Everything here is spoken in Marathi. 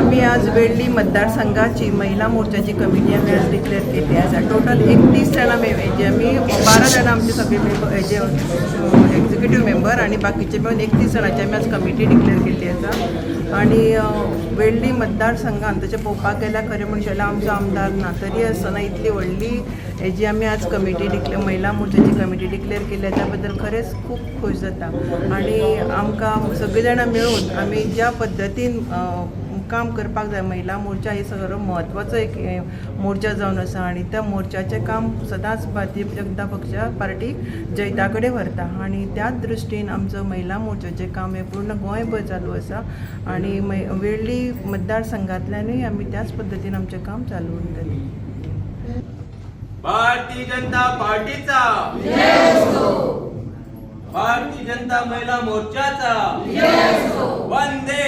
आम्ही आज वेल्ली मतदारसंघाची महिला मोर्चाची कमिटी आम्ही आज डिक्लेअर केली आहे. टोटल 31 जण जे आम्ही 12 जण आमचे सगळे मेंबर जे एक्झिक्युटिव्ह मेंबर आणि बाकीचे मिळून 31 जणांची आम्ही आज कमिटी डिक्लेअर केली आसा. आणि वेल्ली मतदारसंघात त्याच्या पळोवपाक गेल्यार खरें म्हणशाला आमचो आमदार ना, तरी आसतना इतली व्हडली हेजी आमी आज कमिटी महिला मोर्चाची कमिटी डिक्लेअर केली त्या बद्दल खरेंच खूब खूश जाता. आणि आमकां सगळीं जाणां मेळून आमी ज्या पद्दतीन काम करपाक जाय, महिला मोर्चा ही सगळो म्हत्वाचो एक मोर्चा जावन आसा आणि त्या मोर्चाचें काम सदांच भारतीय जनता पक्ष पार्टी जैता कडेन व्हरता. आणि त्याच दृश्टीन आमचो महिला मोर्चाचें काम हे पूर्ण गोंयभर चालू आसा आणि वेल्ली मतदारसंघांतल्यानूय आमी त्याच पद्दतीन आमचें काम चालू उरतलें. भारतीय जनता पार्टीचा भारतीय जनता महिला मोर्चाचा वंदे